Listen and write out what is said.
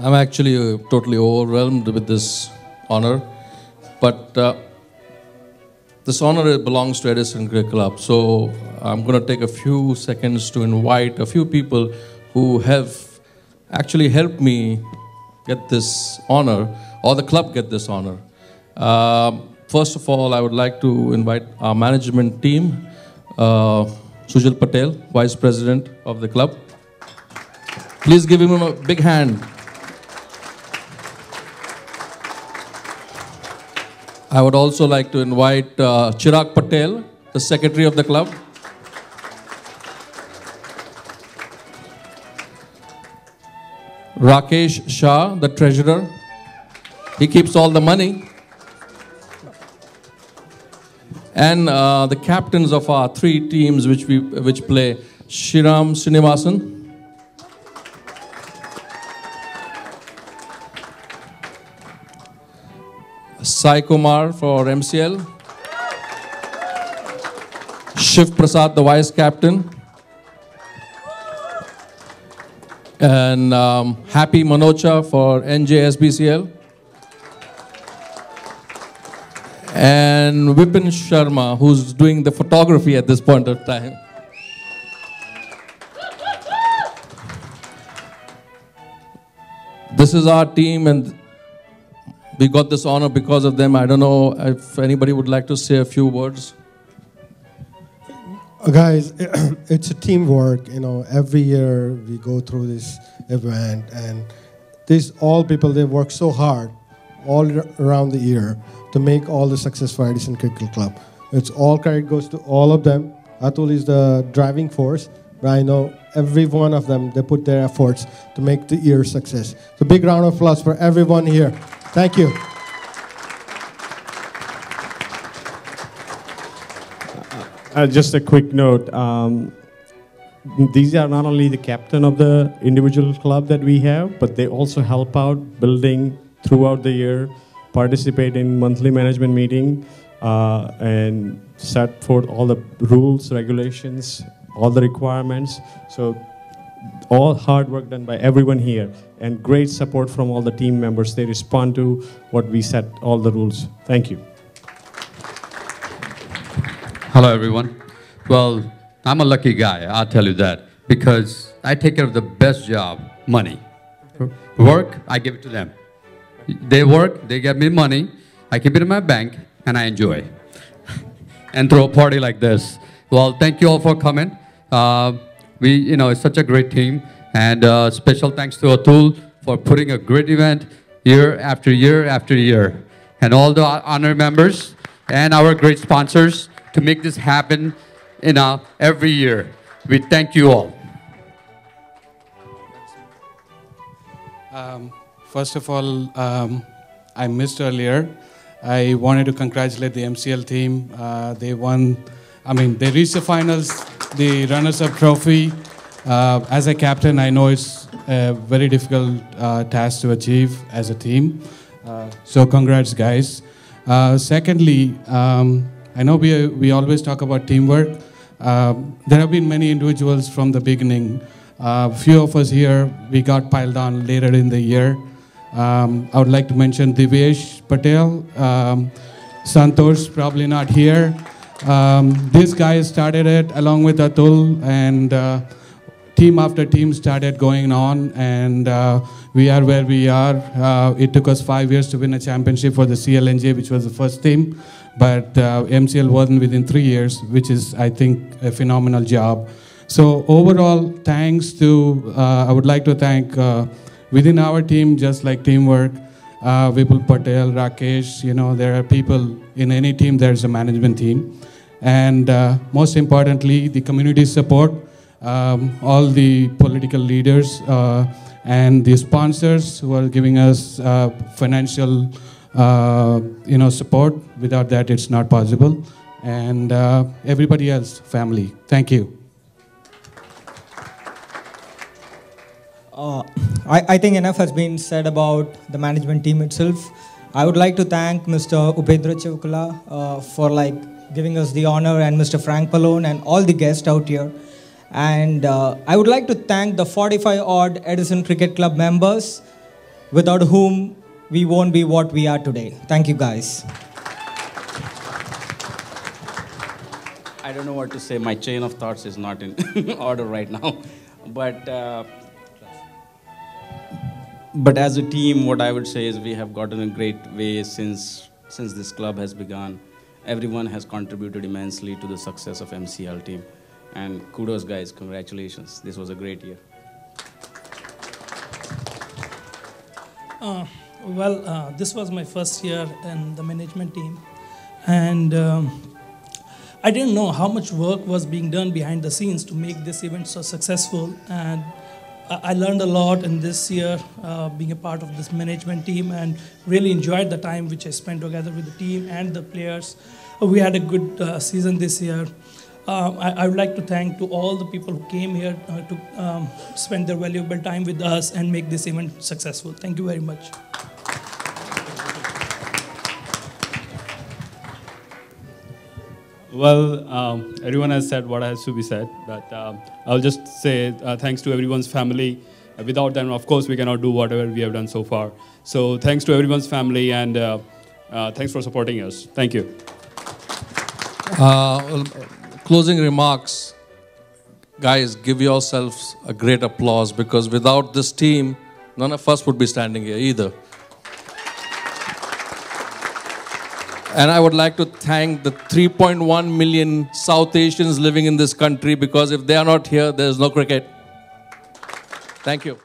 I'm actually totally overwhelmed with this honor, but this honor belongs to Edison Cricket Club. So I'm going to take a few seconds to invite a few people who have actually helped me get this honor, or the club get this honor. First of all, I would like to invite our management team, Sujal Patel, Vice President of the club. Please give him a big hand. I would also like to invite Chirag Patel, the Secretary of the club. Rakesh Shah, the Treasurer. He keeps all the money. And the captains of our three teams which play, Shriram Srinivasan, Sai Kumar for MCL, Shiv Prasad, the Vice Captain, and Happy Manocha for NJSBCL, and Vipin Sharma, who's doing the photography at this point of time. This is our team, and we got this honor because of them. I don't know if anybody would like to say a few words. Guys, it's a teamwork. You know, every year we go through this event, and these all people, they work so hard all around the year to make all the success for Edison Cricket Club. It's all credit goes to all of them. Atul is the driving force, but I know every one of them, they put their efforts to make the year success. So big round of applause for everyone here. Thank you. Just a quick note. These are not only the captain of the individual club that we have, but they also help out building throughout the year, participate in monthly management meeting, and set forth all the rules, regulations, all the requirements. So all hard work done by everyone here, and great support from all the team members. They respond to what we set, all the rules. Thank you. Hello, everyone. Well, I'm a lucky guy, I'll tell you that, because I take care of the best job, money. Work, I give it to them. They work, they get me money, I keep it in my bank, and I enjoy. And throw a party like this. Well, thank you all for coming. It's such a great team, and special thanks to Atul for putting a great event year after year after year, and all the honor members and our great sponsors to make this happen every year. We thank you all. First of all, I missed earlier. I wanted to congratulate the MCL team. They won, they reached the finals, the runners-up trophy. As a captain, I know it's a very difficult task to achieve as a team. So congrats, guys. Secondly, I know we always talk about teamwork. There have been many individuals from the beginning. Few of us here, we got piled on later in the year. I would like to mention Divyesh Patel, Santosh, probably not here. This guy started it along with Atul, and team after team started going on, and we are where we are. It took us 5 years to win a championship for the CLNJ, which was the first team, but MCL won within 3 years, which is, I think, a phenomenal job. So overall, thanks to, I would like to thank within our team, just like teamwork, Vipul Patel, Rakesh, there are people in any team, there's a management team. And most importantly, the community support, all the political leaders and the sponsors who are giving us financial support. Without that, it's not possible. And everybody else, family. Thank you. I think enough has been said about the management team itself. I would like to thank Mr. Upendra Chivukula for giving us the honor, and Mr. Frank Pallone and all the guests out here. And I would like to thank the 45 odd Edison Cricket Club members without whom we won't be what we are today. Thank you, guys. I don't know what to say. My chain of thoughts is not in order right now. But as a team, what I would say is we have gotten a great way since this club has begun. Everyone has contributed immensely to the success of MCL team. And kudos, guys. Congratulations. This was a great year. This was my first year in the management team. And I didn't know how much work was being done behind the scenes to make this event so successful. And I learned a lot in this year being a part of this management team, and really enjoyed the time which I spent together with the team and the players. We had a good season this year. I would like to thank to all the people who came here to spend their valuable time with us and make this event successful. Thank you very much. Well, everyone has said what has to be said, but I'll just say thanks to everyone's family. Without them, of course, we cannot do whatever we have done so far. So thanks to everyone's family, and thanks for supporting us. Thank you. Closing remarks. Guys, give yourselves a great applause, because without this team, none of us would be standing here either. And I would like to thank the 3.1 million South Asians living in this country, because if they are not here, there is no cricket. Thank you.